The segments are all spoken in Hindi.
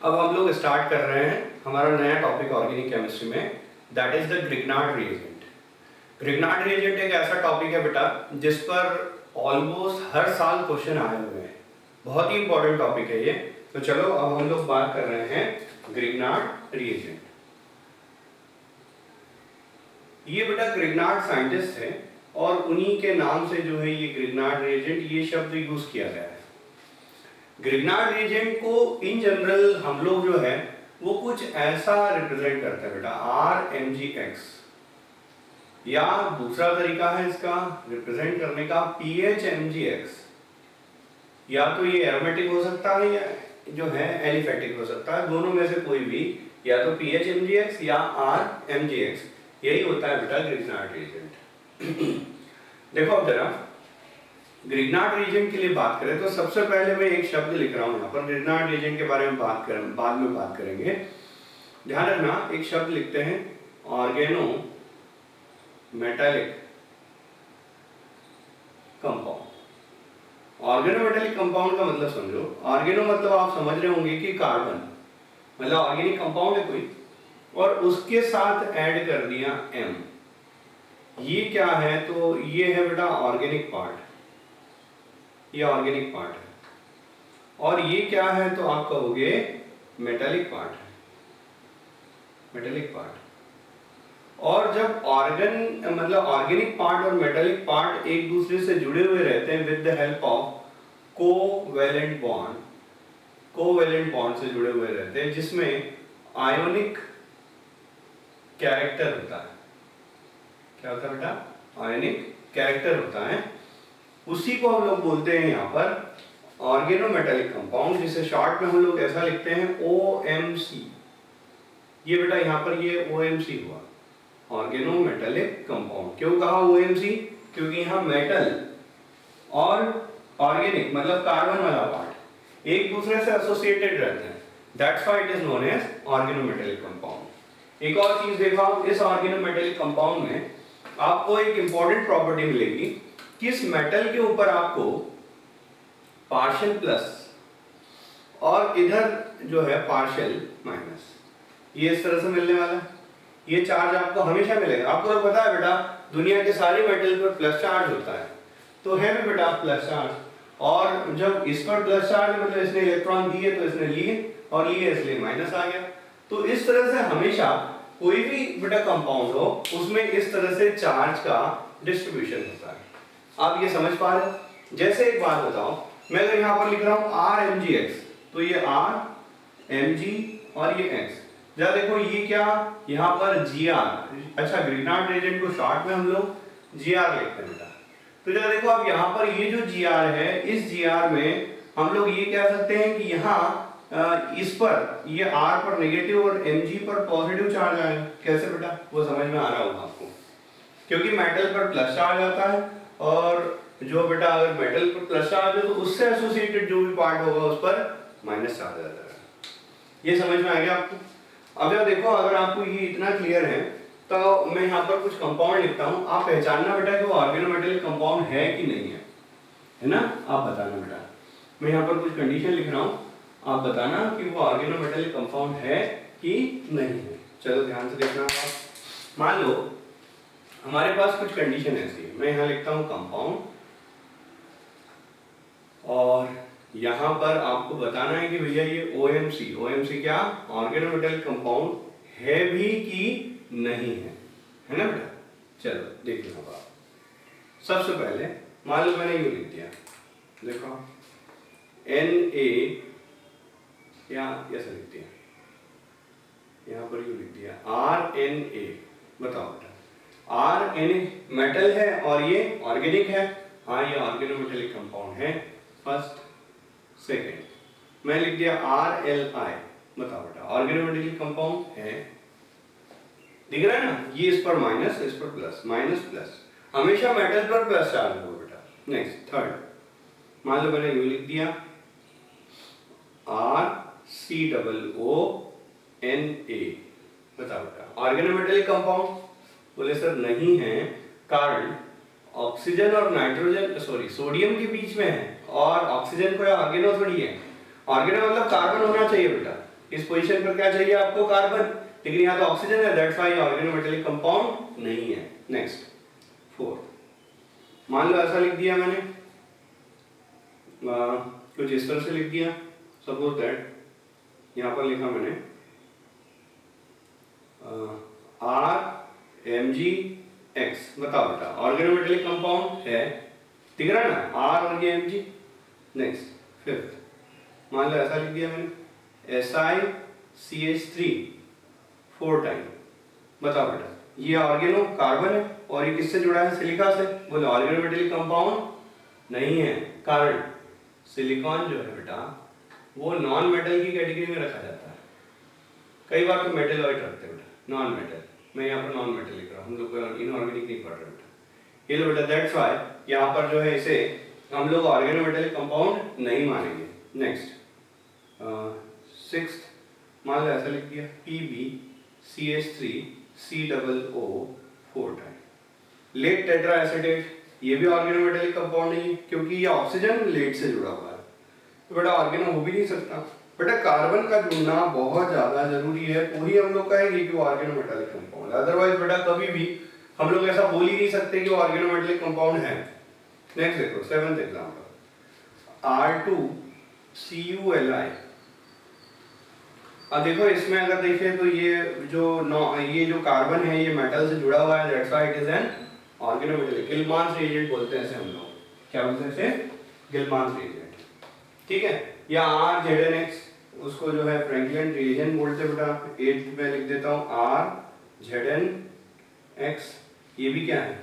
अब हम लोग स्टार्ट कर रहे हैं हमारा नया टॉपिक ऑर्गेनिक केमिस्ट्री में, that is the Grignard reagent. Grignard reagent एक ऐसा टॉपिक है बेटा जिस पर ऑलमोस्ट हर साल क्वेश्चन आए हुए हैं। बहुत ही इंपॉर्टेंट टॉपिक है ये। तो चलो अब हम लोग बात कर रहे हैं ग्रिग्नार्ड रिएजेंट। ये बेटा ग्रिग्नार्ड साइंटिस्ट है और उन्हीं के नाम से जो है ये ग्रिग्नार्ड रिएजेंट ये शब्द यूज किया गया है। ग्रिग्नार्ड रिएजेंट को इन जनरल हम लोग जो है वो कुछ ऐसा रिप्रेजेंट करते हैं बेटा, RMgX, या दूसरा तरीका है इसका रिप्रेजेंट करने का PHMgX। या तो ये एरोमेटिक हो सकता है या जो है एलिफेटिक हो सकता है, दोनों में से कोई भी, या तो PHMgX या RMgX, यही होता है बेटा ग्रिग्नार्ड रिएजेंट। देखो अब जरा ग्रिग्नार्ड रिएजेंट के लिए बात करें तो सबसे पहले मैं एक शब्द लिख रहा हूं यहाँ पर, ग्रिग्नार्ड रिएजेंट के बारे में बाद में बात करेंगे। ध्यान रखना, एक शब्द लिखते हैं organometallic compound. Organometallic compound का मतलब समझो, ऑर्गेनो मतलब आप समझ रहे होंगे कि कार्बन, मतलब ऑर्गेनिक कंपाउंड है कोई और उसके साथ ऐड कर दिया M। ये क्या है? तो ये है बेटा ऑर्गेनिक पार्ट, ये ऑर्गेनिक पार्ट है। और ये क्या है? तो आप कहोगे मेटालिक पार्ट है, मेटालिक पार्ट। और जब ऑर्गन मतलब ऑर्गेनिक पार्ट और मेटालिक पार्ट एक दूसरे से जुड़े हुए रहते हैं with the help of covalent bond, covalent bond से जुड़े हुए रहते हैं जिसमें आयोनिक कैरेक्टर होता है। क्या होता है बेटा? आयोनिक कैरेक्टर होता है। उसी को हम लोग बोलते हैं यहाँ पर ऑर्गेनोमेटालिक कंपाउंड, जिसे शॉर्ट में हम लोग ऐसा लिखते हैं OMC। ये बेटा यहाँ पर ये OMC हुआ, ऑर्गेनोमेटालिक कंपाउंड। क्यों कहा OMC? क्योंकि यहाँ मेटल और ऑर्गेनिक मतलब कार्बन वाला पार्ट एक दूसरे से एसोसिएटेड रहते हैं, that's why it is known as organometallic compound. एक और चीज देखो आप, इस ऑर्गेनोमेटालिक कंपाउंड में आपको एक इंपॉर्टेंट प्रॉपर्टी मिलेगी कि इस मेटल के ऊपर आपको पार्शियल प्लस और इधर जो है पार्शियल माइनस, ये इस तरह से मिलने वाला है। ये चार्ज आपको हमेशा मिलेगा। आपको तो पता है बेटा दुनिया के सारे मेटल पर प्लस चार्ज होता है, तो है भी बेटा प्लस चार्ज। और जब इस पर प्लस चार्ज मतलब इसने इलेक्ट्रॉन दिए तो इसने लिए और लिए इसलिए माइनस आ गया। तो इस तरह से हमेशा कोई भी बेटा कंपाउंड हो उसमें इस तरह से चार्ज का डिस्ट्रीब्यूशन होता है। आप ये समझ पा रहे हो? जैसे एक बात बताओ, मैं अगर यहाँ पर लिख रहा हूँ RMgX, तो ये R, Mg और ये X। जरा देखो ये क्या, यहाँ पर Gr, अच्छा ग्रिग्नार्ड रिएजेंट को शॉर्ट में हम लोग Gr लिखते हैं बेटा। तो जरा देखो अब यहाँ पर ये जो Gr है, इस Gr में हम लोग ये कह सकते हैं कि यहाँ इस पर ये R पर नेगेटिव और Mg पर पॉजिटिव चार्ज आएगा। कैसे बेटा? वो समझ में आ रहा होगा आपको, क्योंकि मेटल पर प्लस चार्ज आता है और जो बेटा अगर मेटल पर प्लस चार्ज है तो उससे एसोसिएटेड जो भी पार्ट होगा उस पर माइनस चार्ज आ जाएगा। ये समझ में आ गया आपको? अब यार देखो, अगर आपको ये इतना क्लियर है तो मैं यहाँ पर कुछ कंपाउंड लिखता हूँ, आप पहचानना बेटा कि वो ऑर्गेनोमेटालिक कंपाउंड है कि नहीं है ना? आप बताना बेटा। मैं यहाँ पर कुछ कंडीशन लिख रहा हूँ, आप बताना कि वो ऑर्गेनोमेटालिक कंपाउंड है कि नहीं है। चलो ध्यान से देखना आप। मान लो हमारे पास कुछ कंडीशन ऐसी है, मैं यहाँ लिखता हूँ कंपाउंड और यहाँ पर आपको बताना है कि भैया ये OMC क्या ऑर्गेनोमेटालिक कंपाउंड है भी कि नहीं है ना बेटा? चलो देख लो आप। सबसे पहले मान लो मैंने यूँ लिख दिया, देखो Na या ऐसा लिख दिया, यहाँ पर यूँ लिख दिया RNA। बताओ बेटा, RNA मेटल है और ये ऑर्गेनिक है। हाँ ये ऑर्गेनोमेटालिक कंपाउंड है। फर्स्ट, सेकंड मैं लिख दिया RLI। बताओ बेटा ऑर्गेनोमेटालिक कंपाउंड है, दिख रहा है ना? ये इस पर माइनस, इस पर प्लस, माइनस प्लस, हमेशा मेटल पर प्लस चार्ज होगा बेटा। नेक्स्ट थर्ड, मान लो मैंने यूँ लिख दिया RCOONA। बताओ बेटा ऑर्गेनोमेटालिक कंपाउंड? बोले सर नहीं है, कारण ऑक्सीजन और नाइट्रोजन सोडियम के बीच में है और ऑक्सीजन कोई ऑर्गेनो थोड़ी है। ऑर्गेनो मतलब कार्बन होना चाहिए बेटा, इस पोजीशन पर क्या चाहिए आपको? कार्बन, लेकिन यहाँ तो ऑक्सीजन है, दैट्स व्हाई ऑर्गेनोमेटेलिक कंपाउंड नहीं है। नेक्स्ट 4, मान लो ऐसा लिख दिया मैंने, कुछ इस तरह से लिख दिया, सपोज दैट यहाँ पर लिखा मैंने RMgX। बताओ बेटा, ऑर्गेनोमेटेलिक कंपाउंड है, दिख रहा है ना, R और ये Mg। नेक्स्ट 5th, मान लो ऐसा लिख दिया मैंने SiCH3 4 टाइम। बताओ बेटा, ये ऑर्गेनो कार्बन है और ये किससे जुड़ा है? सिलिका से। बोले ऑर्गेनोमेटेलिक कंपाउंड नहीं है, कारण सिलिकॉन जो है बेटा वो नॉन मेटल की कैटेगरी में रखा जाता है। कई बार तो मेटलॉइड रखते हैं बेटा, नॉन मेटल। मैं यहाँ पर नॉन मेटल लिख रहा हूँ, हम लोग इनऑर्गेनिक नहीं पढ़ रहे बेटा। ये लो बेटा, दैट्स व्हाई यहाँ पर जो है इसे हम लोग ऑर्गेनोमेटेलिक कंपाउंड नहीं मानेंगे। नेक्स्ट 6th, मान लो ऐसा लिख दिया PbCH3 COO 4 time. Lead tetraacetate, ये भी ऑर्गेनोमेटेलिक कंपाउंड नहीं है क्योंकि ये ऑक्सीजन लेड से जुड़ा हुआ है, तो बेटा ऑर्गेनो हो भी नहीं सकता। बेटा कार्बन का जुड़ना बहुत ज्यादा जरूरी है, तो ही हम लोग कहेंगे कि वो ऑर्गेनोमेटेलिक कंपाउंड है। अदरवाइज बेटा कभी भी हम लोग ऐसा बोल ही नहीं सकते कि वो ऑर्गेनोमेटेलिक कंपाउंड है। नेक्स्ट देखो 7th एग्जांपल, R2CuLi। अब देखो इसमें अगर देखें तो ये जो कार्बन है ये मेटल से जुड़ा हुआ है, that's why it is an organometallic. Gilman's reagent बोलते हैं इसे हम लोग, क्या बोलते हैं इसे? गिलमांस रिएजेंट, ठीक है। या RZnX, उसको जो है फ्रैंकलिन रिएजेंट बोलते हैं बेटा। 8th में लिख देता हूँ RZnX, ये भी क्या है?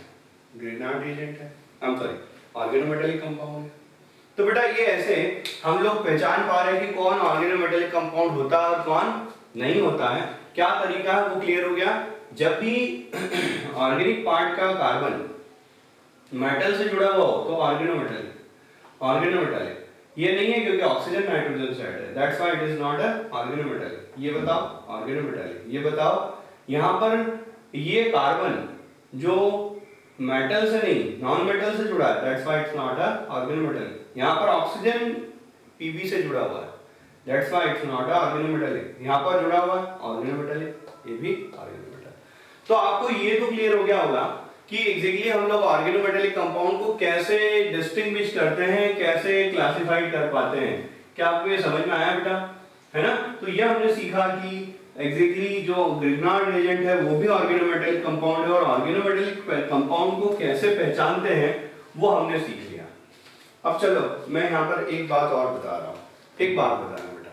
ग्रिग्नार्ड रिएजेंट है, आई एम सॉरी ऑर्गेनोमेटेलिक कंपाउंड है। तो बेटा ये ऐसे हम लोग पहचान पा रहे हैं कि कौन ऑर्गेनोमेटेलिक कंपाउंड होता है और कौन नहीं होता है। क्या तरीका है वो क्लियर हो गया। जब भी ऑर्गेनिक पार्ट का कार्बन मेटल से जुड़ा हुआ हो तो ऑर्गेनोमेटेलिक ये नहीं है क्योंकि ऑक्सीजन नाइट्रोजन साइड है, that's why it is not a organometallic. ये बताओ ऑर्गेनोमेटेलिक, ये बताओ यहाँ पर ये कार्बन जो मेटल से नहीं नॉन मेटल से जुड़ा है, that's why it's not a organometallic. यहाँ पर ऑक्सीजन Pb से जुड़ा हुआ है, that's why it's not a organometallic. यहाँ पर जुड़ा हुआ है ऑर्गेनोमेटेलिक, ये भी ऑर्गेनोमेटेलिक। तो आपको ये तो क्लियर हो गया होगा कि एग्जैक्टली हम लोग ऑर्गेनोमेटेलिक कंपाउंड को कैसे डिस्टिंग्विश करते हैं, कैसे क्लासिफाइड कर पाते हैं। क्या आपको ये समझ में आया बेटा? है ना। तो ये हमने सीखा कि एग्जैक्टली जो ग्रिग्नार्ड रिएजेंट है वो भी ऑर्गेनोमेटेलिक कंपाउंड है और ऑर्गेनोमेटेलिक कंपाउंड को कैसे पहचानते हैं वो हमने सीख लिया। अब चलो मैं यहाँ पर एक बात और बता रहा हूँ, एक बात बता रहा हूँ बेटा।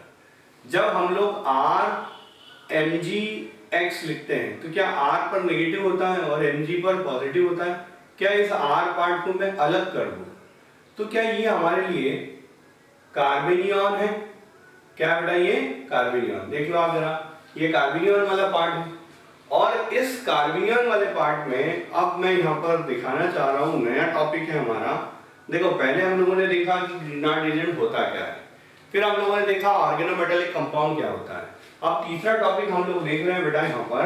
जब हम लोग RMgX लिखते हैं तो क्या R पर नेगेटिव होता है और Mg पर पॉजिटिव होता है? क्या इस R पार्ट को मैं अलग कर दूं तो क्या ये हमारे लिए कार्बेनियन है? क्या बेटा ये कार्बेनियन, देख लो आप जरा, ये कार्बेनियन वाला पार्ट है। और इस कार्बेनियन वाले पार्ट में अब मैं यहाँ पर दिखाना चाह रहा हूँ नया टॉपिक है हमारा। देखो पहले हम लोगों ने देखा कि ग्रिग्नार्ड रिएजेंट होता क्या है, फिर हम लोगों ने देखा ऑर्गेनोमेटेलिक कंपाउंड क्या होता है। अब तीसरा टॉपिक हम लोग देख रहे हैं बेटा यहाँ पर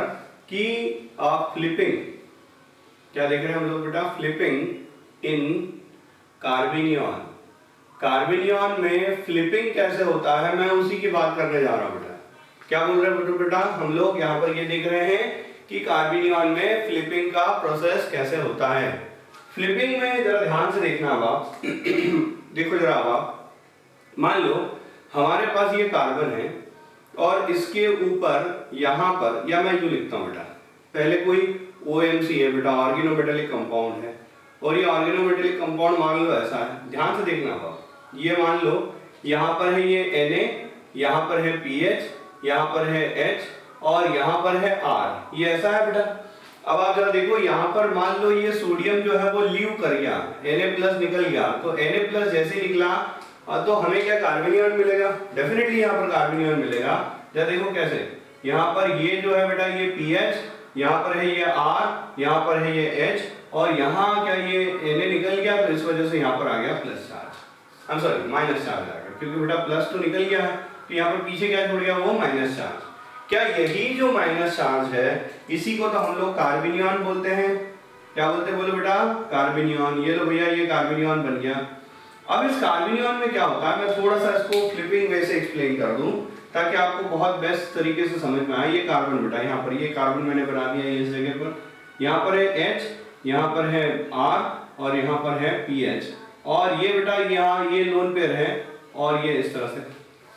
कि फ्लिपिंग, क्या देख रहे हैं हम लोग बेटा? Flipping in कार्बेनियन। कार्बेनियन में फ्लिपिंग कैसे होता है मैं उसी की बात करने जा रहा हूँ बेटा। क्या बोल रहे हैं बेटा? हम लोग यहाँ पर ये देख रहे हैं कि कार्बेनियन में फ्लिपिंग का प्रोसेस कैसे होता है। फ्लिपिंग में जरा ध्यान से देखना अब आप देखो जरा अब आप, मान लो हमारे पास ये कार्बन है और इसके ऊपर यहाँ पर, या मैं यूं लिखता हूँ बेटा, पहले कोई OMC है बेटा, ऑर्गेनोमेटेलिक कंपाउंड है, और ये ऑर्गेनोमेटेलिक कंपाउंड मान लो ऐसा है, ध्यान से देखना अब ये मान लो यहाँ पर है ये Na, यहाँ पर है PH, यहाँ पर है H और यहाँ पर है R, ये ऐसा है बेटा। अब आप जरा देखो यहाँ पर मान लो ये सोडियम जो है वो लीव कर गया, Na+ निकल गया, तो Na+ जैसे निकला तो हमें क्या कार्बेनियन मिलेगा? डेफिनेटली यहाँ पर कार्बेनियन मिलेगा। जरा देखो कैसे, यहाँ पर ये जो है बेटा ये PH, यहाँ पर है ये R, यहाँ पर है ये H और यहाँ क्या ये Na निकल गया तो इस वजह से यहाँ पर आ गया plus charge, I am sorry minus charge आ गया, क्योंकि बेटा प्लस तो निकल गया है तो यहाँ पर पीछे क्या छोड़ गया? वो माइनस चार्ज। क्या यही जो माइनस चार्ज है इसी को तो हम लोग कार्बेनियन बोलते हैं। क्या बोलते हैं बोलो बेटा? कार्बेनियन। ये लो भैया ये कार्बेनियन बन गया। अब इस कार्बेनियन में क्या होता है, मैं थोड़ा सा इसको फ्लिपिंग वे से एक्सप्लेन कर दूं ताकि आपको बहुत बेस्ट तरीके से समझ में आए। ये कार्बन बेटा यहाँ पर, ये कार्बन मैंने बना दिया है इस जगह पर, यहाँ पर है H, यहाँ पर है R और यहाँ पर है PH, और ये बेटा यहाँ ये लोन पेयर है और ये इस तरह से,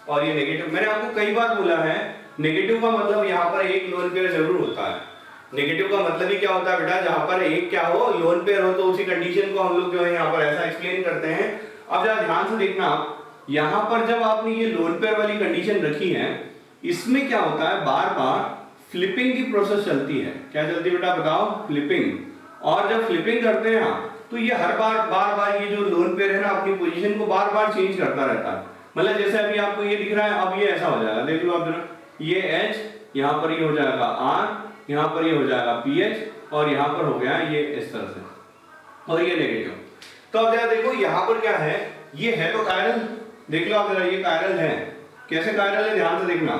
और ये नेगेटिव। मैंने आपको कई बार बोला है नेगेटिव का मतलब यहाँ पर एक लोन पेयर जरूर होता है। नेगेटिव का मतलब ही क्या होता है बेटा, जहां पर एक क्या हो, लोन पेयर हो, तो उसी कंडीशन को हम लोग जो है यहाँ पर ऐसा एक्सप्लेन करते हैं। अब जरा ध्यान से देखना, यहाँ पर जब आपने ये लोन पेयर वाली कंडीशन रखी है, इसमें क्या होता है, बार बार फ्लिपिंग की प्रोसेस चलती है। क्या चलती है बेटा बताओ, फ्लिपिंग। और जब फ्लिपिंग करते हैं तो ये हर बार बार ये जो लोन पेयर है ना, अपनी पोजीशन को बार बार चेंज करता रहता है। मतलब जैसे अभी आपको ये दिख रहा है, अब ये ऐसा हो जाएगा, देख लो आप जरा, ये H, यहाँ पर ये हो जाएगा R, यहाँ पर ये हो जाएगा PH, और यहाँ पर हो गया ये इस तरह से, और ये नेगेटिव। तो अब जरा देखो यहाँ पर क्या है, ये है तो कायरल, देख लो आप जरा, ये कायरल है। कैसे कायरल है, ध्यान से देखना,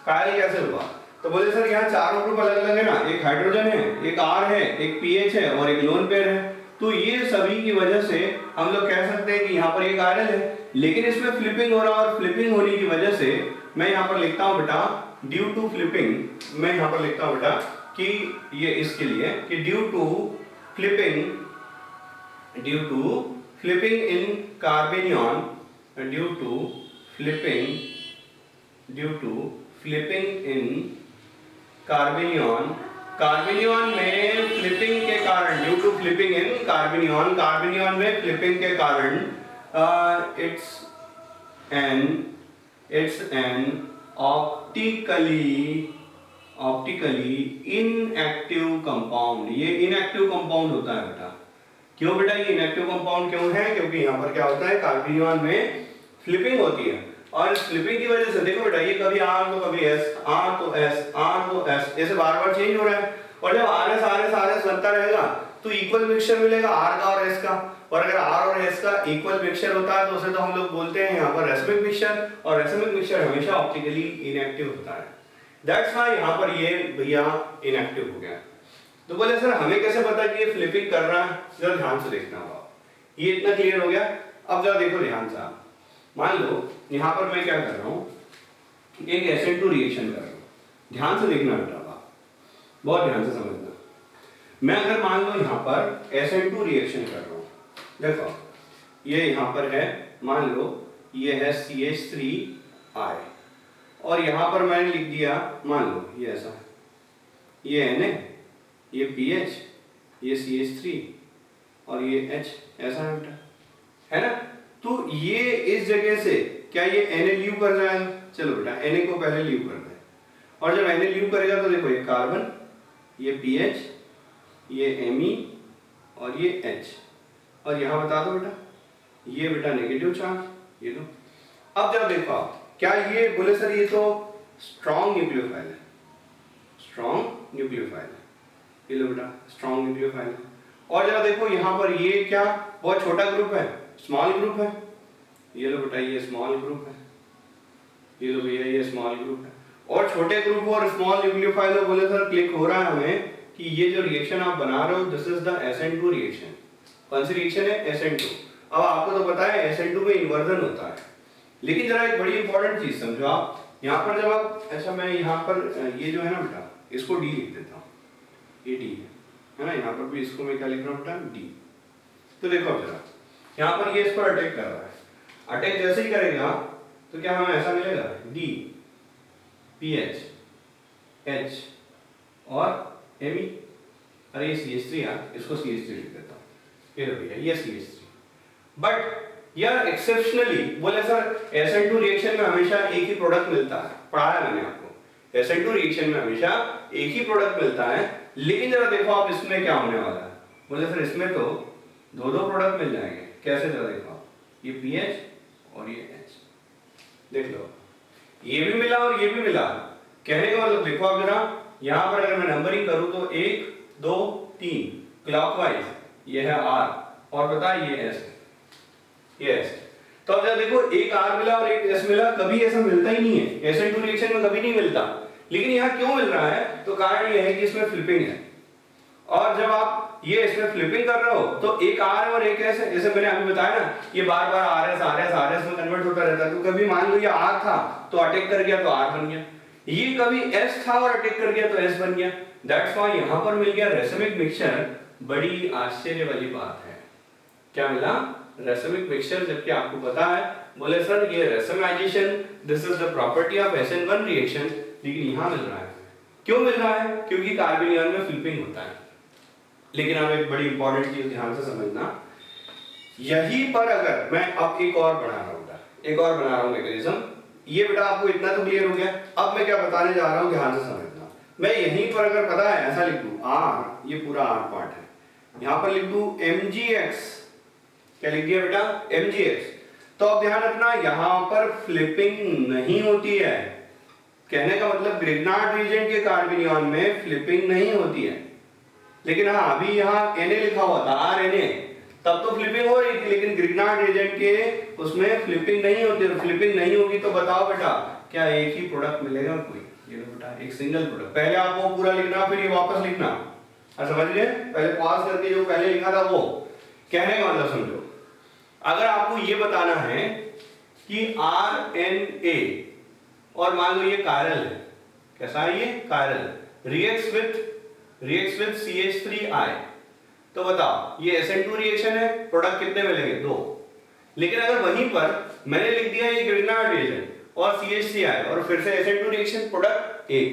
कायरल कैसे हुआ। तो बोले सर यहाँ चारों ग्रुप अलग अलग है ना, एक हाइड्रोजन है, एक R है, एक PH है और एक लोन पेयर है। तो ये सभी की वजह से हम लोग कह सकते हैं कि यहाँ पर एक कायरल है, लेकिन इसमें फ्लिपिंग हो रहा है, और फ्लिपिंग होने की वजह से मैं यहाँ पर लिखता हूँ बेटा ड्यू टू फ्लिपिंग, मैं यहाँ पर लिखता हूँ बेटा कि ये इसके लिए कि due to flipping in carbanion, due to flipping in carbanion में फ्लिपिंग के कारण, due to flipping in carbanion में फ्लिपिंग के कारण it's an optically inactive compound। ये inactive compound होता है बेटा। क्यों बेटा ये inactive compound क्यों है, क्योंकि यहाँ पर क्या होता है, कार्बेनियन में फ्लिपिंग होती है, और इस फ्लिपिंग की वजह से देखो बेटा, ये कभी R तो कभी S, R तो S, R तो S, ऐसे बार बार चेंज हो रहा है। और जब RS बनता रहेगा तो इक्वल मिक्सचर मिलेगा R का और S का, और अगर R और S का इक्वल मिक्सचर होता है तो उसे तो हम लोग बोलते हैं यहाँ पर रेसिमिक मिक्सचर, और रेसिमिक मिक्सचर हमेशा ऑप्टिकली इनएक्टिव होता है। दैट्स व्हाई यहाँ पर ये भैया इनएक्टिव हो गया। तो बोले सर हमें कैसे पता कि ये फ्लिपिंग कर रहा है, जरा ध्यान से देखना होगा। ये इतना क्लियर हो गया। अब जरा देखो ध्यान से, आप मान लो यहाँ पर मैं क्या कर रहा हूँ, एक SN2 रिएक्शन कर रहा हूँ। ध्यान से देखना बेटा, बहुत ध्यान से समझना। मैं अगर मान लो यहाँ पर SN2 रिएक्शन कर रहा हूँ, देखो ये यहाँ पर है, मान लो ये है CH3I, और यहाँ पर मैंने लिख दिया, मान लो ये ऐसा है, ये Na, ये PH, ये CH3 और ये H, ऐसा है बेटा, है ना। तो ये इस जगह से क्या ये Na लीव कर जाएगा, चलो बेटा Na को पहले लीव कर दे, और जब Na लीव करेगा तो देखो ये कार्बन, ये PH, ये Me और ये H, और यहाँ बता दो बेटा ये बेटा नेगेटिव चार्ज, ये दो। अब जब देखो आप, क्या ये बोले सर ये तो स्ट्रॉन्ग न्यूक्लियोफाइल है, स्ट्रॉन्ग न्यूक्लियोफाइल है, ये लो बेटा स्ट्रॉन्ग न्यूक्लियोफाइल है। और जरा देखो यहाँ पर ये क्या बहुत छोटा ग्रुप है, स्मॉल ग्रुप है, ये लो बेटा ये स्मॉल ग्रुप है, ये लो भैया ये स्मॉल ग्रुप है। और छोटे ग्रुप और स्मॉल न्यूक्लियोफाइल बोले सर क्लिक हो रहा है हमें कि ये जो रिएक्शन आप बना रहे हो this is the SN2 reaction. कौन सी रिएक्शन है, SN2। अब आपको तो पता है SN2 में इन्वर्जन होता है, लेकिन जरा एक बड़ी इंपॉर्टेंट चीज समझो आप, यहाँ पर जब आप ऐसा, मैं यहाँ पर ये जो है ना बेटा इसको D लिख देता हूँ, ये D है ना, यहाँ पर भी इसको मैं क्या लिख रहा हूँ बेटा D। तो देखो जरा यहाँ पर ये इस पर अटैक कर रहा है, अटैक जैसे ही करेगा तो क्या हमें ऐसा मिलेगा D, PH, H और Me। अरे ये CH3 यार, इसको CH3 लिख देता हूँ, ये भैया ये CH3। बट यार एक्सेप्शनली बोले सर SN2 रिएक्शन में हमेशा एक ही प्रोडक्ट मिलता है, पढ़ाया मैंने आपको, SN2 रिएक्शन में हमेशा एक ही प्रोडक्ट मिलता है। लेकिन जरा देखो आप इसमें क्या होने वाला है, बोले सर इसमें तो दो प्रोडक्ट मिल जाएंगे। कैसे, जरा देखो आप, ये PH और ये H, देख लो ये भी मिला और ये भी मिला। कहने का मतलब देखो आप जरा, यहाँ पर अगर मैं नंबरिंग करूँ तो 1 2 3 क्लॉकवाइज, ये है R और बता ये S, ये S। तो अब जरा देखो एक R मिला और एक S मिला, कभी ऐसा मिलता ही नहीं है, SN2 रिएक्शन में कभी नहीं मिलता। लेकिन यहाँ क्यों मिल रहा है, तो कारण ये है कि इसमें फ्लिपिंग है। और जब आप ये इसमें फ्लिपिंग कर रहे हो तो एक आर और एक एस है, जैसे मैंने अभी बताया ना, ये बार बार आर एस में कन्वर्ट होता रहता है। तो कभी मान लो ये आर था तो अटैक कर गया तो आर बन गया, ये कभी एस था और अटैक कर गया तो एस बन गया। दैट्स व्हाई यहां पर मिल गया रेसमिक मिक्सचर। बड़ी आश्चर्य वाली बात है, क्या मिला? रेसमिक मिक्सचर, जबकि आपको पता है, बोले सर ये racemisation this is the property of SN1 reaction, लेकिन यहां मिल रहा है। क्यों मिल रहा है? क्योंकि कार्बोनियन में फ्लिपिंग होता है। लेकिन अब एक बड़ी इंपॉर्टेंट चीज ध्यान से समझना, यहीं पर अगर मैं अब एक और बना रहा हूं मैकेनिज्म, ये बेटा आपको इतना तो क्लियर हो गया। अब मैं क्या बताने जा रहा हूं, ध्यान से समझना। मैं यहीं पर अगर पता है ऐसा लिख दूं R, ये पूरा R पार्ट है, यहां पर लिख दूं mgx, क्या लिख दिया बेटा? mgx। तो अब ध्यान रखना यहां पर फ्लिपिंग नहीं होती है। कहने का मतलब ग्रिग्नार्ड रीजेंट के कार्बोनियन में फ्लिपिंग नहीं होती है। लेकिन हाँ, अभी यहाँ Na लिखा हुआ था RNA, तब तो फ्लिपिंग हो रही थी, लेकिन ग्रिग्नार्ड रीजेंट के उसमें फ्लिपिंग नहीं होती। फ्लिपिंग नहीं होगी तो बताओ बेटा क्या एक ही प्रोडक्ट मिलेगा कोई? ये लो बेटा, एक सिंगल प्रोडक्ट। पहले आपको पूरा लिखना, फिर ये वापस लिखना, समझ गए? पहले पॉज करके जो पहले लिखा था वो। कहने का मतलब समझो, अगर आपको ये बताना है कि RNA और मान लो ये कायरल है, कैसा है ये? कायरल, रिएक्ट्स विद CH3I, तो बताओ ये SN2 रिएक्शन है, प्रोडक्ट कितने मिलेंगे? 2। लेकिन अगर वहीं पर मैंने लिख दिया ये ग्रिग्नार्ड रिएक्शन और CH3I और फिर से SN2 रिएक्शन, प्रोडक्ट 1।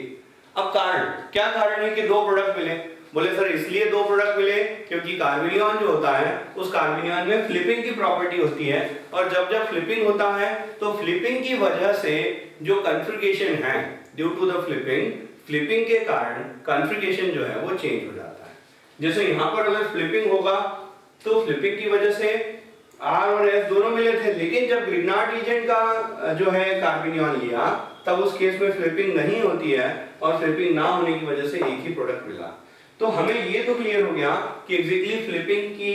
अब कारण, क्या कारण है कि 2 प्रोडक्ट मिले? बोले सर इसलिए 2 प्रोडक्ट मिले क्योंकि कार्बोनियन जो होता है उस कार्बोनियन में फ्लिपिंग की प्रॉपर्टी होती है, और जब जब फ्लिपिंग होता है तो फ्लिपिंग की वजह से जो कॉन्फ़िगरेशन है, ड्यू टू द फ्लिपिंग के कारण कॉन्फ़िगरेशन जो है वो चेंज हो जाता है। जैसे यहाँ पर अगर फ्लिपिंग होगा तो फ्लिपिंग की वजह से R और S दोनों मिले थे, लेकिन जब ग्रिग्नार्ड रीजेंट का जो है कार्बोनियन लिया तब उस केस में फ्लिपिंग नहीं होती है, और फ्लिपिंग ना होने की वजह से एक ही प्रोडक्ट मिला। तो हमें ये तो क्लियर हो गया कि एग्जैक्टली फ्लिपिंग की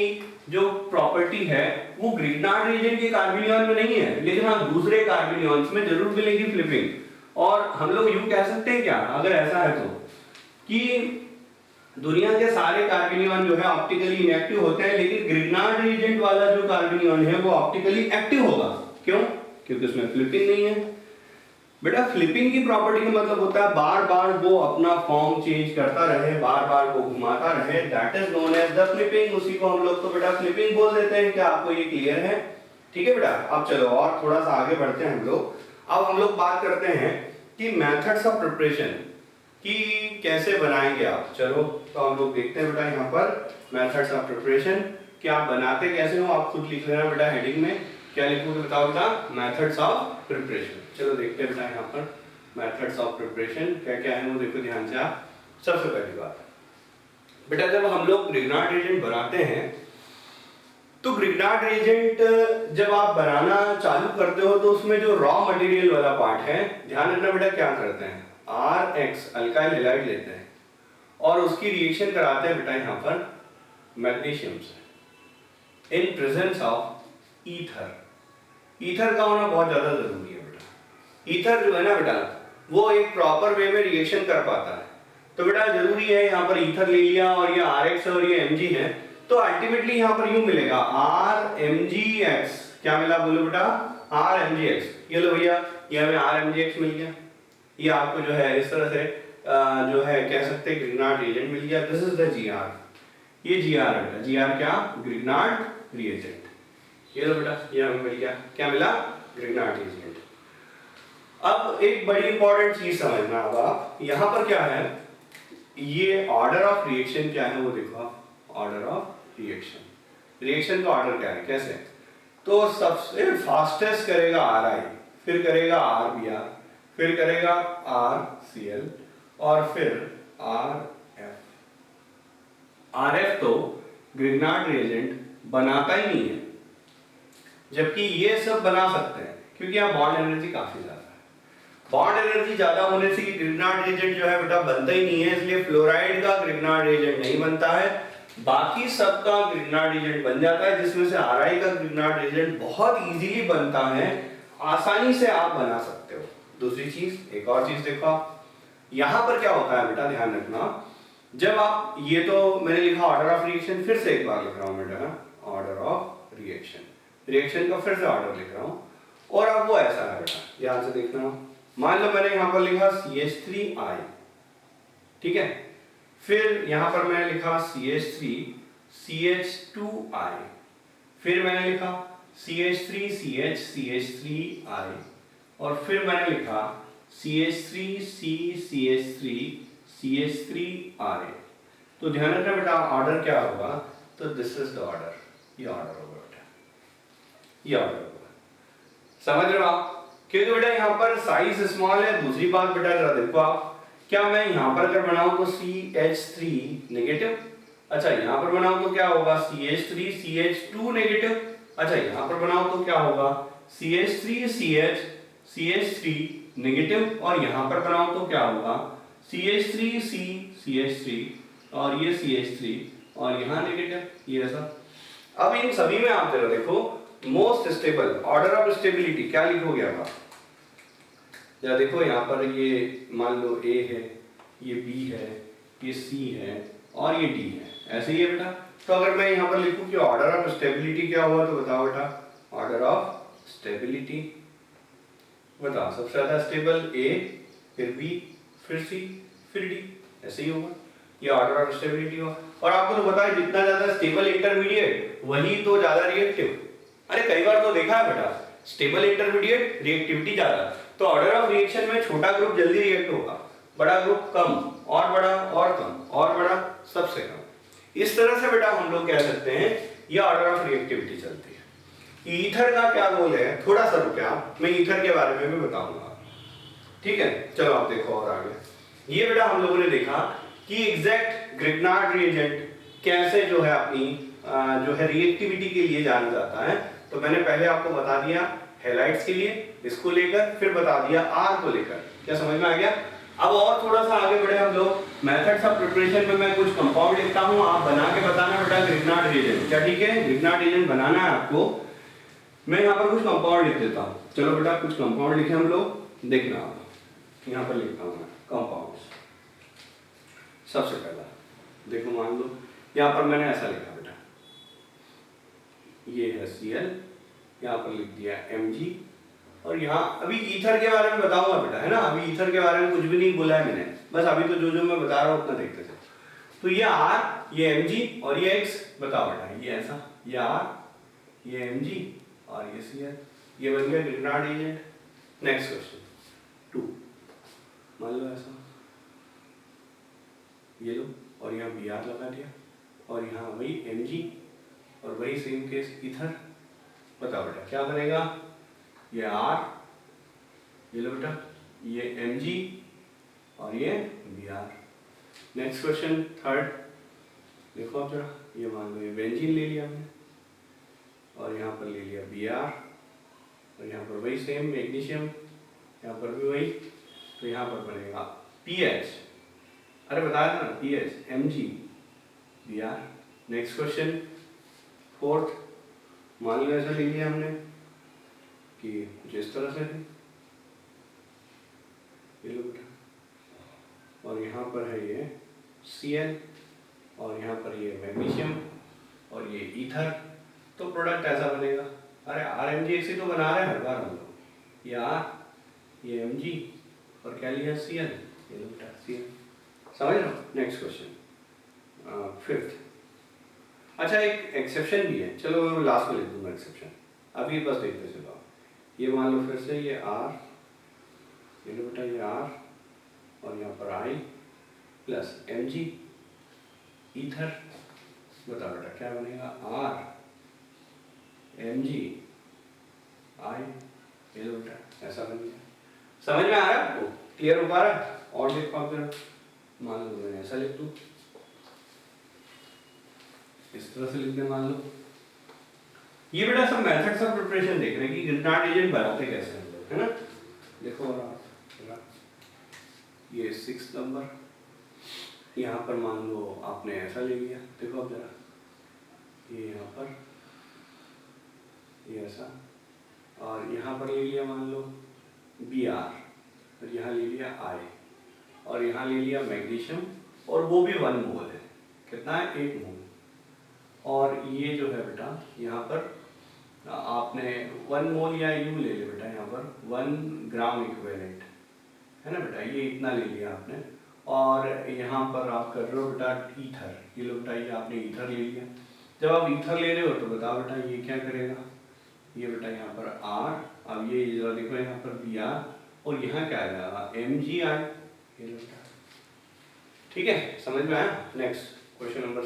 जो प्रॉपर्टी है वो ग्रिग्नार्ड रीजन के कार्बोनियन में नहीं है, लेकिन हाँ दूसरे कार्बोनियंस में जरूर मिलेगी फ्लिपिंग। और हम लोग यूं कह सकते हैं क्या, अगर ऐसा है तो, कि दुनिया के सारे कार्बोनियन जो है ऑप्टिकली इनएक्टिव होते हैं, लेकिन ग्रिग्नार्ड रीजन वाला जो कार्बोनियन है वो ऑप्टिकली एक्टिव होगा। क्यों? क्योंकि उसमें फ्लिपिंग नहीं है। बेटा फ्लिपिंग की प्रॉपर्टी का मतलब होता है बार बार वो अपना फॉर्म चेंज करता रहे, बार बार वो घुमाता रहे, that is known as the flipping. उसी को हम लोग तो बेटा फ्लिपिंग बोल देते हैं। क्या आपको ये क्लियर है? ठीक है बेटा। अब चलो और थोड़ा सा आगे बढ़ते हैं हम लोग। अब हम लोग बात करते हैं कि मेथड्स ऑफ प्रिपरेशन कि कैसे बनाएंगे आप। चलो तो हम लोग देखते हैं बेटा यहाँ पर मेथड्स ऑफ प्रिपरेशन कि आप बनाते कैसे हो। आप खुद लिख लेना बेटा हेडिंग में, क्या लिखोगे बताओ बेटा? Methods of preparation. चलो देखते हैं बेटा यहाँ पर मेथड्स ऑफ प्रिपरेशन क्या क्या है वो देखो ध्यान से आप। सबसे पहली बात बेटा, जब हम लोग ग्रिग्नार्ड रिएजेंट बनाते हैं तो ग्रिग्नार्ड रिएजेंट जब आप बनाना चालू करते हो तो उसमें जो रॉ मटेरियल वाला पार्ट है, ध्यान रखना बेटा क्या करते हैं, RX अल्काइल हैलाइड लेते हैं और उसकी रिएक्शन कराते हैं बेटा यहाँ पर मैग्नीशियम से in presence of ether. Ether का होना बहुत ज्यादा जरूरी है बेटा। ईथर जो है ना बेटा वो एक प्रॉपर वे में रिएक्शन कर पाता है, तो बेटा जरूरी है यहाँ पर ईथर ले लिया और ये RX और ये Mg है, तो अल्टीमेटली यहाँ पर यूं मिलेगा RMgX। क्या मिला बोलो बेटा? RMgX। ये लो भैया, ये हमें RMgX मिल गया। ये आपको जो है इस तरह से जो है कह सकते हैं ग्रिग्नार्ड रिएजेंट मिल गया। This is the GR। ये GR है बेटा। GR क्या? Grignard reagent. ये लो बेटा, ये हमें मिल गया। क्या मिला? Grignard reagent. अब एक बड़ी इंपॉर्टेंट चीज समझना। अब आप यहाँ पर क्या है, ये ऑर्डर ऑफ रिएक्शन क्या है वो देखो आप। ऑर्डर ऑफ रिएक्शन का ऑर्डर क्या है, कैसे? तो सबसे फास्टेस्ट करेगा RI, फिर करेगा RBr, फिर करेगा RCl और फिर RF। RF तो ग्रिग्नार्ड रिएजेंट बनाता ही नहीं है, जबकि ये सब बना सकते हैं क्योंकि यहाँ बॉन्ड एनर्जी काफी ज्यादा है। बॉन्ड एनर्जी ज्यादा होने से ग्रिग्नार्ड रिएजेंट जो है बेटा बनता ही नहीं है, इसलिए फ्लोराइड का ग्रिग्नार्ड रिएजेंट नहीं बनता है। बाकी सबका ग्रिग्नार्ड रिएजेंट बन जाता है, जिसमें से RI का ग्रिग्नार्ड रिएजेंट बहुत इजीली बनता है, आसानी से आप बना सकते हो। दूसरी चीज, एक और चीज देखो, यहां पर क्या होता है बेटा ध्यान रखना जब आप ये तो मैंने लिखा ऑर्डर ऑफ रिएक्शन, फिर से एक बार लिख रहा हूँ बेटा, ऑर्डर ऑफ रिएक्शन, रिएक्शन का फिर से ऑर्डर लिख रहा हूँ। और अब वो ऐसा है बेटा, ध्यान से देखना, मान लो मैंने यहाँ पर लिखा CH3I, ठीक है, फिर यहाँ पर मैंने लिखा CH3 CH2I, फिर मैंने लिखा CH3 CH CH3I, और फिर मैंने लिखा CH3 C CH3 CH3I। तो ध्यान रखना बेटा ऑर्डर क्या होगा, तो दिस इज द ऑर्डर, ये ऑर्डर होगा बेटा, ये ऑर्डर होगा, समझ रहे हो आप? क्योंकि बेटा यहाँ पर साइज स्मॉल है। दूसरी बात बेटा जरा देखो आप, क्या मैं यहाँ पर अगर बनाऊं तो CH3 नेगेटिव, अच्छा यहाँ पर बनाऊं तो क्या होगा CH3 CH2 नेगेटिव, अच्छा यहाँ पर बनाऊं तो क्या होगा CH3 CH CH3 नेगेटिव, और यहाँ पर बनाऊं तो क्या होगा CH3 C CH3 और ये CH3 और यहाँ नेगेटिव, ये ऐसा। अब इन सभी में आप जरा देखो, most stable, order of stability क्या लिखोगे आप? जरा देखो यहाँ पर ये मान लो A है, ये B है, ये C है और ये D है, ऐसे ही है बेटा। तो अगर मैं यहाँ पर लिखूं कि ऑर्डर ऑफ स्टेबिलिटी क्या हुआ, तो बताओ बेटा, ऑर्डर ऑफ स्टेबिलिटी बताओ, सबसे ज्यादा स्टेबल A, फिर B, फिर C, फिर D, ऐसे ही होगा, ये ऑर्डर ऑफ स्टेबिलिटी हुआ। और आपको तो पता है जितना ज्यादा स्टेबल इंटरमीडिएट वही तो ज्यादा रिएक्टिव। अरे कई बार तो देखा है बेटा, स्टेबल इंटरमीडिएट रिएक्टिविटी ज्यादा, तो ऑर्डर ऑफ रिएक्शन में छोटा ग्रुप जल्दी रिएक्ट होगा, बड़ा ग्रुप कम, और बड़ा और कम, और बड़ा सबसे कम। इस तरह से बेटा हम लोग कह सकते हैं ये ऑर्डर ऑफ रिएक्टिविटी चलती है। ईथर का क्या रोल है, थोड़ा सा रुकिए, मैं ईथर के बारे में भी बताऊंगा, ठीक है? चलो आप देखो और आगे। ये बेटा हम लोगों ने देखा कि एग्जैक्ट ग्रिग्नार्ड रिएजेंट कैसे जो है अपनी जो है रिएक्टिविटी के लिए जाना जाता है। तो मैंने पहले आपको बता दिया हैलाइड्स के लिए, इसको लेकर, फिर बता दिया R को लेकर, क्या समझ में आ गया? अब और थोड़ा सा आगे बढ़े हम लोग, मेथड्स ऑफ प्रिपरेशन में मैं कुछ कंपाउंड लिखता हूं, आप बना के बताना बेटा ग्रिग्नार्ड रिएजेंट, क्या ठीक है? ग्रिग्नार्ड रिएजेंट बनाना है आपको। मैं यहाँ पर कुछ कंपाउंड लिख देता हूँ, चलो बेटा कुछ कंपाउंड लिखे हम लोग, देखना आप, यहाँ पर लिखता हूँ मैं कंपाउंड्स। सबसे पहला देखो, मान लो यहाँ पर मैंने ऐसा लिखा बेटा, ये है Cl, यहाँ पर लिख दिया Mg, और यहाँ अभी ईथर के बारे में बताऊंगा बेटा, है ना? अभी ईथर के बारे में कुछ भी नहीं बोला है मैंने, बस अभी तो जो जो मैं बता रहा हूँ उतना देखते थे। तो ये R, ये Mg और ये X, बताओ बेटा, ये ऐसा, ये R, ये Mg और ये Cl, ये बन गया ग्रिग्नार्ड रिएजेंट। नेक्स्ट क्वेश्चन 2, मान लो ऐसा, ये लो, और यहाँ Br लगा दिया, और यहाँ वही Mg और वही सेम केस ईथर, बताओ बेटा क्या बनेगा? ये R, ये लो बेटा, ये Mg और ये Br। नेक्स्ट क्वेश्चन थर्ड, देखो आप जरा, ये मान लो ये बेंजीन ले लिया हमने, और यहाँ पर ले लिया Br, और यहाँ पर वही सेम मैग्नीशियम, यहाँ पर भी वही, तो यहाँ पर बनेगा PH, अरे बताया था ना, PH Mg Br। Next question fourth, मान लो ऐसा ले लिया हमने कि कुछ इस तरह से है, ये लो बेटा, और यहाँ पर है ये Cl, और यहाँ पर ये मैग्नीशियम और ये ईथर, तो प्रोडक्ट ऐसा बनेगा। अरे RMgX ही तो बना रहे हैं हर बार हम लोग, ये R, ये Mg और क्या लिया Cl, ये लो बेटा Cl, समझ लो। नेक्स्ट क्वेश्चन फिफ्थ, अच्छा एक एक्सेप्शन भी है, चलो मैं लास्ट में लिख दूंगा एक्सेप्शन, अभी बस देखते चलो। ये मान लो फिर से ये R, ये लो बेटा ये R, और यहाँ पर I प्लस Mg ईथर, बताओ बेटा क्या बनेगा? R Mg I, ये लो बेटा ऐसा बन गया। समझ में आ रहा है आपको? क्लियर हो पा रहा है? और देखो आप जरा, मान लो मैंने ऐसा लिख दूं, इस तरह से लिख दे मान लो। ये बेटा सब मेथड्स ऑफ प्रिपरेशन देख रहे हैं कि ग्रिग्नार्ड रिएजेंट बनाते कैसे हम लोग, है ना? देखो और आप, ये 6 नंबर, यहाँ पर मान लो आपने ऐसा ले लिया, देखो आप जरा, ये यहाँ पर ये ऐसा, और यहाँ पर ले लिया मान लो Br, और यहाँ ले लिया I, और यहाँ ले लिया मैग्नीशियम और वो भी 1 मोल है। कितना है? 1 मोल। और ये जो है बेटा यहाँ पर आपने 1 मोल या यू ले लिया बेटा, यहाँ पर 1 ग्राम इक्विवेलेंट है ना बेटा, ये इतना ले लिया आपने। और यहाँ पर आप कर रहे हो बेटा ईथर, ये लो बेटा, ये आपने ईथर ले लिया। जब आप ईथर ले रहे हो तो बताओ बेटा ये क्या करेगा, ये बेटा यहाँ पर R, अब ये जरा देखो यहाँ पर Br, और यहाँ क्या आ जाएगा Mgi, ये लो बेटा। ठीक है, समझ में आया? नेक्स्ट क्वेश्चन नंबर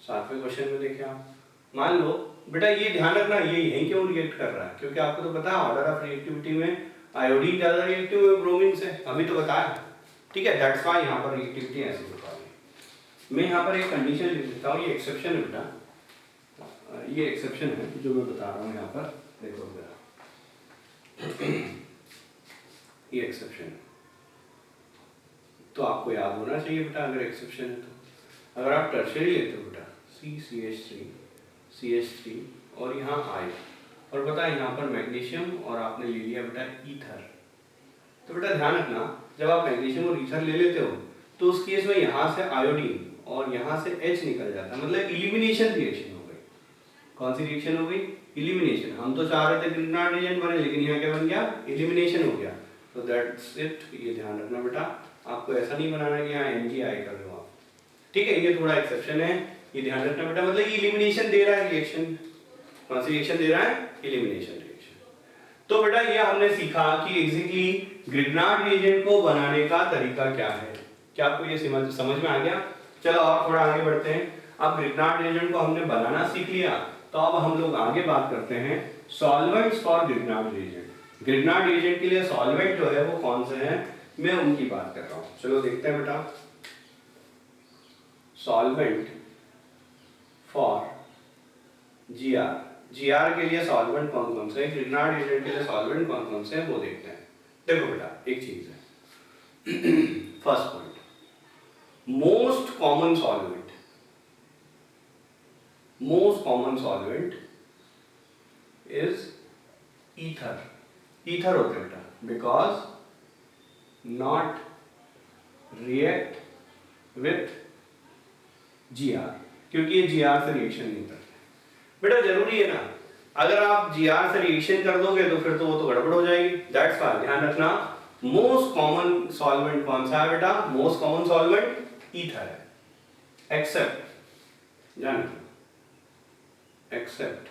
7वें क्वेश्चन में देखिए आप, मान लो बेटा ये ध्यान रखना ये यहीं क्यों रिएक्ट कर रहा है, क्योंकि आपको तो पता है ऑर्डर ऑफ रिएक्टिविटी में आयोडीन ज्यादा रिएक्टिव है ब्रोमीन से, अभी तो बताया। ठीक है, दैट्स व्हाई यहाँ पर रिएक्टिविटी ऐसी हो पा रही है। मैं यहाँ पर एक कंडीशन लिख देता हूँ, ये एक्सेप्शन है बेटा, ये एक्सेप्शन है जो मैं बता रहा हूँ यहाँ पर, देखो जरा ये एक्सेप्शन है, तो आपको याद होना चाहिए बेटा अगर एक्सेप्शन है तो। अगर आप टर्शियरी लेते हो बेटा CH3 और यहाँ I, और पता है यहाँ पर मैग्नीशियम और आपने ले लिया बेटा ईथर, तो बेटा ध्यान रखना जब आप मैग्नीशियम और ईथर ले लेते हो तो उस केस में यहाँ से आयोडीन और यहाँ से H निकल जाता है, मतलब इलिमिनेशन रिएक्शन हो गई। कौन सी रिएक्शन हो गई? इलिमिनेशन। हम तो चाह रहे थे ग्रिग्नार्ड रिएजेंट बने, लेकिन यहाँ क्या बन गया? इलिमिनेशन हो गया। तो दैट्स इट, ये ध्यान रखना बेटा, आपको ऐसा नहीं बनाना कि यहाँ MgI कर लो आप। ठीक है, ये थोड़ा एक्सेप्शन है, ये ध्यान रखना बेटा, मतलब ये इलिमिनेशन दे रहा है रिएक्शन। कौन सी रिएक्शन दे रहा है? Elimination reaction. तो बेटा ये हमने सीखा कि एग्जैक्टली ग्रिग्नार्ड रिएजेंट को बनाने का तरीका क्या है। क्या आपको ये समझ में आ गया? चलो और थोड़ा आगे बढ़ते हैं। अब ग्रिग्नार्ड रिएजेंट को हमने बनाना सीख लिया, तो अब हम लोग आगे बात करते हैं solvents for Grignard reagent. Grignard reagent के लिए सॉल्वेंट जो है वो कौन से हैं, मैं उनकी बात कर रहा हूँ। चलो देखते हैं बेटा, सॉल्वेंट फॉर GR के लिए सॉल्वेंट कौन कौन से हैं, ग्रिग्नार्ड रिएजेंट के लिए सॉल्वेंट कौन कौन से हैं वो देखते हैं। देखो बेटा एक चीज है, first point, most common solvent is ether. Ether होते बेटा, because not react with GR, क्योंकि ये GR से रिएक्शन नहीं करते। बेटा जरूरी है ना, अगर आप GR से रिएक्शन कर दोगे तो फिर तो वो तो गड़बड़ हो जाएगी। दैट्स व्हाई ध्यान रखना, मोस्ट कॉमन सॉल्वेंट कौन सा है बेटा? मोस्ट कॉमन सॉल्वेंट ईथर है, एक्सेप्ट जान एक्सेप्ट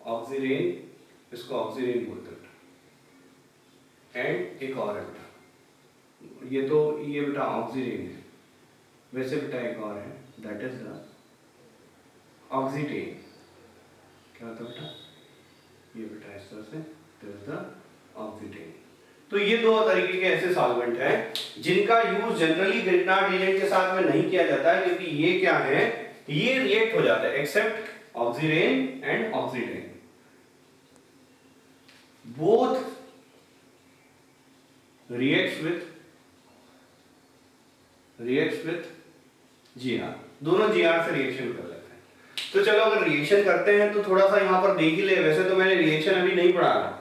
ऑक्सीरेन, इसको ऑक्सीरेन बोलते हैं, एंड एक और है बेटा, ये तो ये बेटा ऑक्सीरेन है, वैसे बेटा एक और है, दैट इज द ऑक्सीटेन। क्या होता है बेटा? ये बेटा इस तरह से, दिस इज द ऑक्सीटेन। तो ये दो तरीके के ऐसे सॉल्वेंट हैं जिनका यूज जनरली ग्रिग्नार्ड रिएजेंट के साथ में नहीं किया जाता है, क्योंकि ये क्या है, ये रिएक्ट हो जाता है, except oxirane and oxetane, both reacts with GR, दोनों GR से रिएक्शन कर लेते हैं। तो चलो अगर रिएक्शन करते हैं तो थोड़ा सा यहाँ पर देख ही ले, वैसे तो मैंने रिएक्शन अभी नहीं पढ़ा रहा,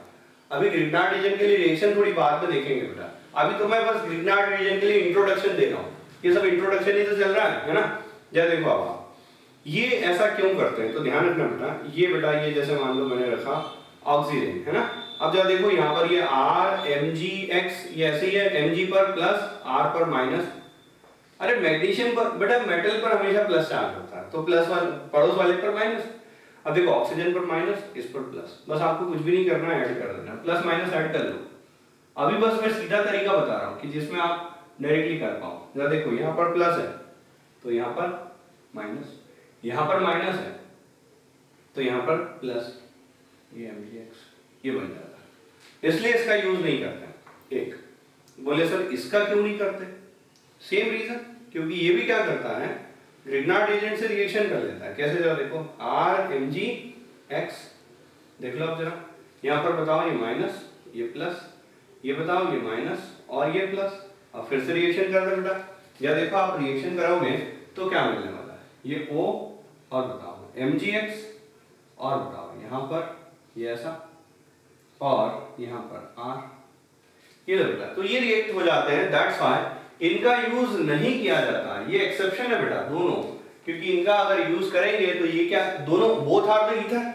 अभी ग्रिग्नार्ड रिएजेंट के लिए रिएक्शन थोड़ी बाद में देखेंगे बेटा, अभी तो मैं बस ग्रिग्नार्ड रिएजेंट के लिए इंट्रोडक्शन दे रहा हूँ, ये सब इंट्रोडक्शन ही तो चल रहा है ना। जरा देखो आप ये ऐसा क्यों करते हैं, तो ध्यान रखना बेटा, ये बेटा ये जैसे मान लो मैंने रखा ऑक्सीजन है ना, अब जरा देखो यहाँ पर ये RMgX, ये ऐसे ही है, Mg पर प्लस R पर माइनस। अरे मैग्नीशियम पर बेटा, मेटल पर हमेशा प्लस चार्ज होता है, तो प्लस पड़ोस वाले पर माइनस। अब देखो ऑक्सीजन पर माइनस, इस पर प्लस, बस आपको कुछ भी नहीं करना है, ऐड कर देना, प्लस माइनस ऐड कर लो। अभी बस मैं सीधा तरीका बता रहा हूँ कि जिसमें आप डायरेक्टली कर पाओ। जरा देखो यहाँ पर प्लस है तो यहाँ पर माइनस, यहाँ पर माइनस है तो यहाँ पर प्लस, ये MgX ये बन जाता है, इसलिए इसका यूज नहीं करते। एक बोले सर इसका क्यों नहीं करते, सेम रीजन, क्योंकि ये भी क्या करता है, ग्रिग्नार्ड रिएजेंट से रिएक्शन कर लेता है। कैसे, जरा देखो RMgX, देख लो आप जरा, यहाँ पर बताओ ये माइनस, ये प्लस, ये बताओ ये माइनस और ये प्लस, अब फिर से रिएक्शन कर दो बेटा, या देखो आप रिएक्शन करोगे तो क्या मिलने वाला है, ये O और बताओ MgX, और बताओ यहाँ पर ये ऐसा, और यहाँ पर R, ये लो बेटा, तो ये रिएक्ट हो जाते हैं, दैट्स व्हाई इनका यूज नहीं किया जाता। ये एक्सेप्शन है बेटा दोनों, क्योंकि इनका अगर यूज करेंगे तो ये क्या, दोनों बोथ आर द ईथर,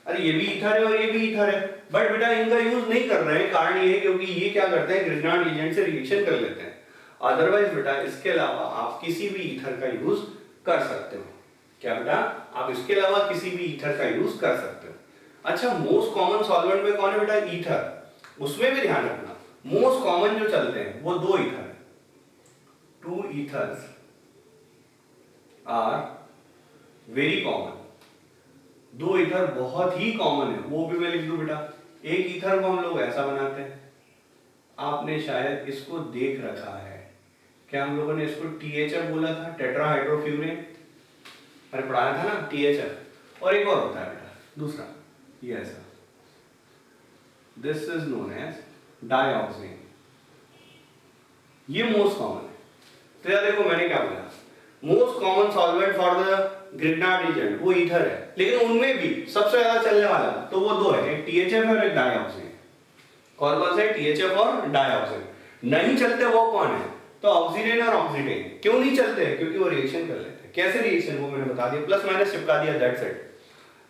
अरे ये भी ईथर है और ये भी ईथर है, बट बेटा इनका यूज नहीं कर रहे हैं। कारण ये है क्योंकि ये क्या करते हैं, ग्रिग्नार्ड एजेंट से रिएक्शन कर लेते हैं। अदरवाइज बेटा इसके अलावा आप किसी भी ईथर का यूज कर सकते हो। क्या बेटा, आप इसके अलावा किसी भी ईथर का यूज कर सकते हो। अच्छा, मोस्ट कॉमन सॉल्वेंट में कौन है बेटा, ईथर। उसमें भी ध्यान रखना, मोस्ट कॉमन जो चलते हैं वो दो ईथर है, two ethers are very common. दो ईथर बहुत ही कॉमन है, वो भी मैं लिख दूं बेटा। एक ईथर को हम लोग ऐसा बनाते हैं, आपने शायद इसको देख रखा है, क्या हम लोगों ने इसको THF बोला था, टेट्राहाइड्रोफ्यूरिन, अरे पढ़ाया था ना THF। और एक और होता है बेटा दूसरा, ये ऐसा, this is known as dioxane. ये मोस्ट कॉमन है। तो यार देखो मैंने क्या बोला, most common solvent for the Grignard agent वो ईथर है, लेकिन उनमें भी सबसे ज्यादा चलने वाला तो वो दो है, एक THF और एक डाइऑक्सिन। कौन कौन से, THF और डाइऑक्सिन। नहीं चलते वो कौन है, तो ऑक्सीडेन और ऑक्सीडेन। क्यों नहीं चलते, क्योंकि वो रिएक्शन कर लेते हैं। कैसे रिएक्शन, वो मैंने बता दिया, प्लस माइनस चिपका दिया, दैट्स इट।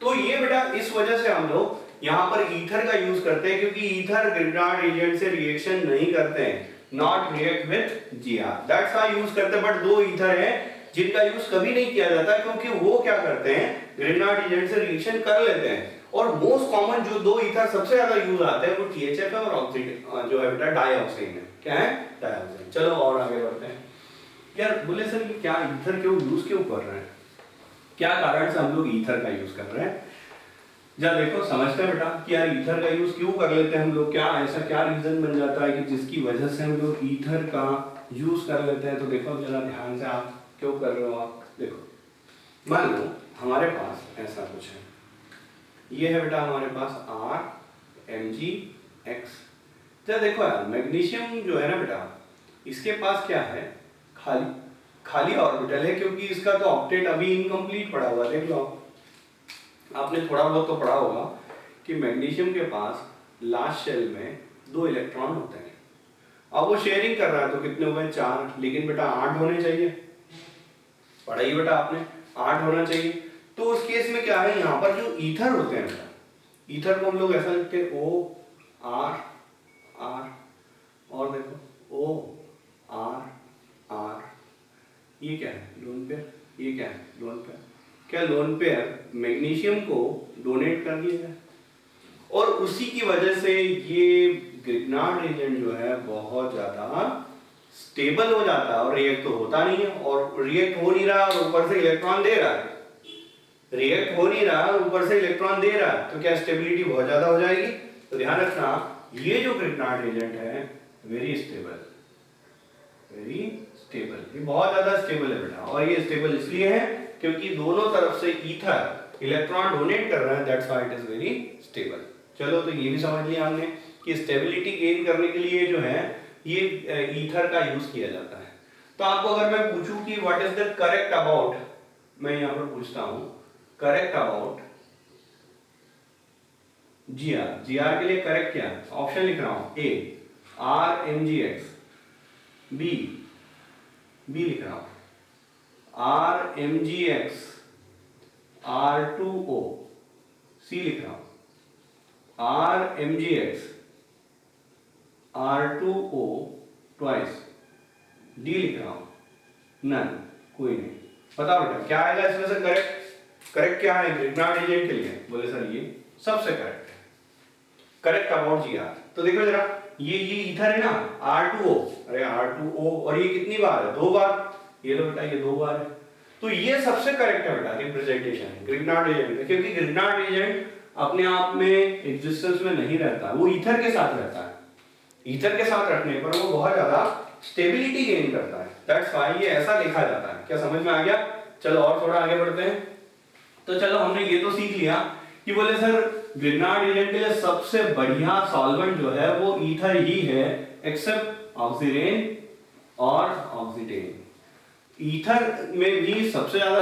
तो ये बेटा इस वजह से हम लोग यहाँ पर ईथर का यूज करते हैं, क्योंकि ईथर ग्रिग्नार्ड एजेंट से रिएक्शन नहीं करते हैं, not react with GR, that's why use करते हैं। बट दो ईथर है जिनका यूज कभी नहीं किया जाता, क्योंकि वो क्या करते हैं, ग्रिग्नार्ड एजेंट से रिएक्शन कर लेते हैं। और मोस्ट कॉमन जो दो ईथर सबसे ज्यादा यूज आते हैं वो THF है और ऑक्सीडेन जो है बेटा डाइऑक्सिन है। क्या है, डाइऑक्सिन। चलो और आगे बढ़ते हैं। यार बोले सर ये क्या ईथर क्यों यूज क्यों कर रहे हैं, क्या कारण से हम लोग ईथर का यूज कर रहे हैं। जब देखो समझते हैं बेटा कि यार ईथर का यूज क्यों कर लेते हैं हम लोग, क्या ऐसा क्या रीजन बन जाता है कि जिसकी वजह से हम लोग ईथर का यूज कर लेते हैं। तो देखो जरा ध्यान से, आप क्यों कर रहे हो, आप देखो मान लो हमारे पास ऐसा कुछ है, ये है बेटा हमारे पास RMgX। जब देखो यार मैग्नीशियम जो है ना बेटा, इसके पास क्या है, खाली ऑर्बिटल है, क्योंकि इसका तो ऑक्टेट अभी इनकम्प्लीट पड़ा हुआ। देख लो आपने थोड़ा बहुत तो पढ़ा होगा कि मैग्नीशियम के पास लास्ट शेल में 2 इलेक्ट्रॉन होते हैं। अब वो शेयरिंग कर रहा है तो कितने हुए, 4, लेकिन बेटा 8 होने चाहिए। पढ़ा ही बेटा आपने, 8 होना चाहिए। तो उस केस में क्या है, यहाँ पर जो ईथर होते हैं बेटा, ईथर को हम लोग ऐसा लिखते हैं OR, और देखो OR, ये क्या है, लोन पेयर, ये क्या है, लोन पेयर। क्या लोन पेयर मैग्नीशियम को डोनेट कर दिया जाए, और उसी की वजह से ये ग्रिग्नार्ड एजेंट जो है बहुत ज्यादा स्टेबल हो जाता है, और रिएक्ट तो होता नहीं है, और रिएक्ट हो नहीं रहा और ऊपर से इलेक्ट्रॉन दे रहा है, रिएक्ट हो नहीं रहा ऊपर से इलेक्ट्रॉन दे रहा है, तो क्या स्टेबिलिटी बहुत ज्यादा हो जाएगी। तो ध्यान रखना ये जो ग्रिग्नार्ड एजेंट है वेरी स्टेबल, ये बहुत ज्यादा स्टेबल है बेटा। और ये स्टेबल इसलिए है क्योंकि दोनों तरफ से ईथर इलेक्ट्रॉन डोनेट कर रहा है, that's why it is very stable. चलो तो ये भी समझ लिया हमने कि स्टेबिलिटी गेन करने के लिए जो है ये ईथर का यूज किया जाता है। तो आपको अगर मैं पूछूं कि what is the correct about, मैं यहां पर पूछता हूं करेक्ट अबाउट GR के लिए करेक्ट क्या है, ऑप्शन लिख रहा हूं, A RMgX, B लिख रहा हूं RMgX R2O, C लिख रहा हूं RMgX R2O ट्वाइस, D लिख रहा हूं नन, कोई नहीं। बताओ बेटा क्या आएगा इसमें से करेक्ट क्या है ग्रिग्नार्ड एजेंट के लिए, बोले सर ये सबसे करेक्ट है, करेक्ट अबाउट GR। तो देखो जरा ये ईथर है ना R2O, अरे R2O, और ये कितनी बार है, 2 बार, ये लो बेटा ये 2 बार है। तो ये सबसे करेक्ट है बेटा रिप्रेजेंटेशन है ग्रिग्नार्ड एजेंट का, क्योंकि ग्रिग्नार्ड एजेंट अपने आप में एग्जिस्टेंस में नहीं रहता, वो ईथर के साथ रहता है। ईथर के साथ रखने पर वो बहुत ज्यादा स्टेबिलिटी गेन करता है, दैट्स व्हाई ये ऐसा लिखा जाता है। क्या समझ में आ गया। चलो और थोड़ा आगे बढ़ते हैं। तो चलो हमने ये तो सीख लिया कि बोले सर ग्रिग्नार्ड एजेंट के लिए सबसे बढ़िया सॉल्वेंट जो है वो ईथर ही है, एक्सेप्ट ऑक्सीडेन और ऑक्सीडेन। ईथर में भी सबसे ज्यादा